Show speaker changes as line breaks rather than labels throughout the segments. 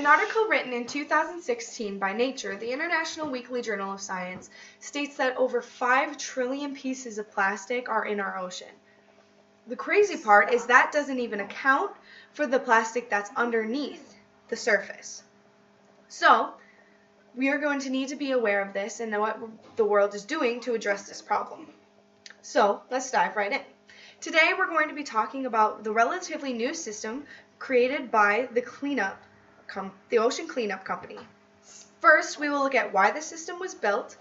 An article written in 2016 by Nature, the International Weekly Journal of Science, states that over 5 trillion pieces of plastic are in our ocean. The crazy part is that doesn't even account for the plastic that's underneath the surface. So, we are going to need to be aware of this and know what the world is doing to address this problem. So, let's dive right in. Today, we're going to be talking about the relatively new system created by the Ocean Cleanup Company. First, we will look at why the system was built,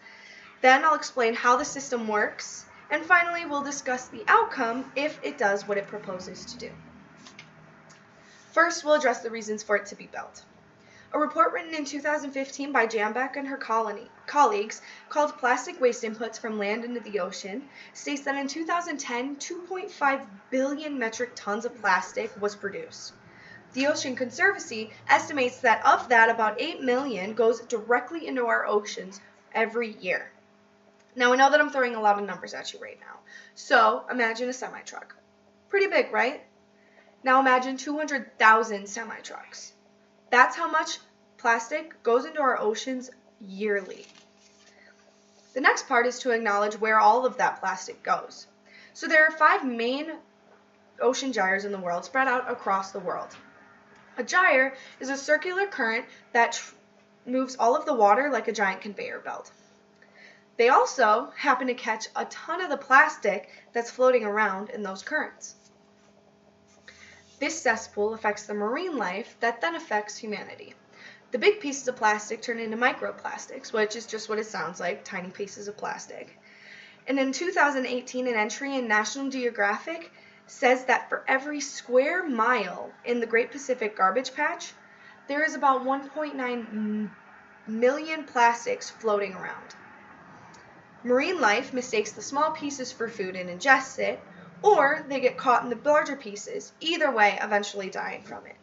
then I'll explain how the system works, and finally, we'll discuss the outcome if it does what it proposes to do. First, we'll address the reasons for it to be built. A report written in 2015 by Jambeck and her colleagues called Plastic Waste Inputs from Land into the Ocean states that in 2010, 2.5 billion metric tons of plastic was produced. The Ocean Conservancy estimates that of that, about 8 million goes directly into our oceans every year. Now, I know that I'm throwing a lot of numbers at you right now. So, imagine a semi-truck. Pretty big, right? Now imagine 200,000 semi-trucks. That's how much plastic goes into our oceans yearly. The next part is to acknowledge where all of that plastic goes. So there are 5 main ocean gyres in the world spread out across the world. A gyre is a circular current that moves all of the water like a giant conveyor belt. They also happen to catch a ton of the plastic that's floating around in those currents. This cesspool affects the marine life that then affects humanity. The big pieces of plastic turn into microplastics, which is just what it sounds like, tiny pieces of plastic. And in 2018, an entry in National Geographic says that for every square mile in the Great Pacific Garbage Patch, there is about 1.9 million plastics floating around. Marine life mistakes the small pieces for food and ingests it, or they get caught in the larger pieces, either way eventually dying from it.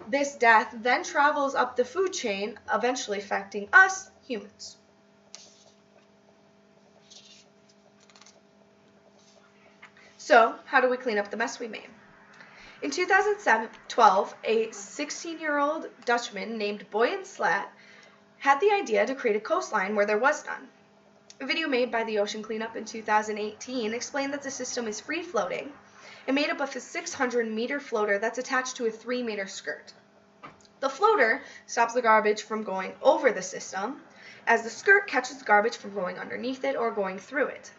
This death then travels up the food chain, eventually affecting us, humans. So, how do we clean up the mess we made? In 2012, a 16-year-old Dutchman named Boyan Slat had the idea to create a coastline where there was none. A video made by the Ocean Cleanup in 2018 explained that the system is free-floating and made up of a 600-meter floater that's attached to a 3-meter skirt. The floater stops the garbage from going over the system, as the skirt catches the garbage from going underneath it or going through it.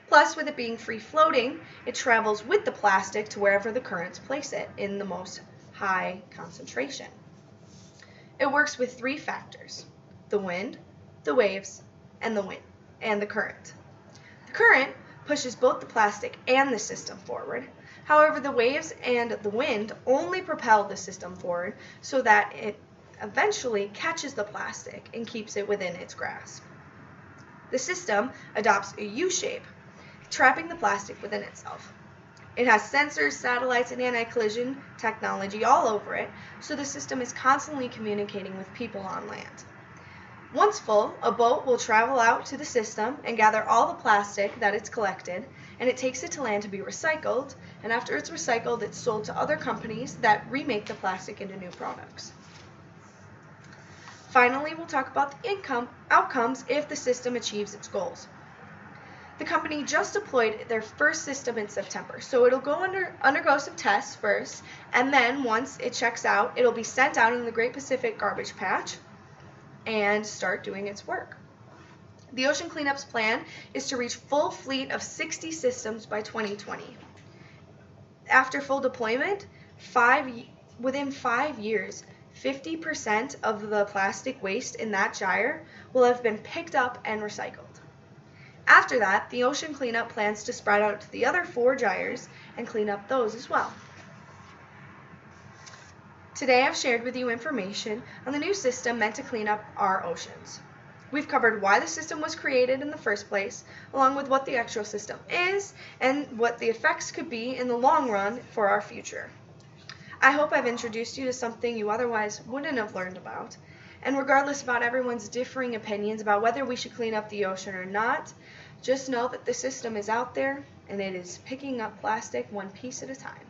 Plus, with it being free-floating, it travels with the plastic to wherever the currents place it in the most high concentration. It works with 3 factors: the wind, the waves, and the current. The current pushes both the plastic and the system forward. However, the waves and the wind only propel the system forward so that it eventually catches the plastic and keeps it within its grasp. The system adopts a U-shape, trapping the plastic within itself. It has sensors, satellites, and anti-collision technology all over it, so the system is constantly communicating with people on land. Once full, a boat will travel out to the system and gather all the plastic that it's collected, and it takes it to land to be recycled, and after it's recycled, it's sold to other companies that remake the plastic into new products. Finally, we'll talk about the outcomes if the system achieves its goals. The company just deployed their first system in September, so it'll undergo some tests first, and then once it checks out, it'll be sent out in the Great Pacific Garbage Patch and start doing its work. The Ocean Cleanup's plan is to reach full fleet of 60 systems by 2020. After full deployment, within 5 years, 50% of the plastic waste in that gyre will have been picked up and recycled. After that, the Ocean Cleanup plans to spread out to the other 4 gyres and clean up those as well. Today I've shared with you information on the new system meant to clean up our oceans. We've covered why the system was created in the first place, along with what the actual system is and what the effects could be in the long run for our future. I hope I've introduced you to something you otherwise wouldn't have learned about. And regardless about everyone's differing opinions about whether we should clean up the ocean or not, just know that the system is out there and it is picking up plastic one piece at a time.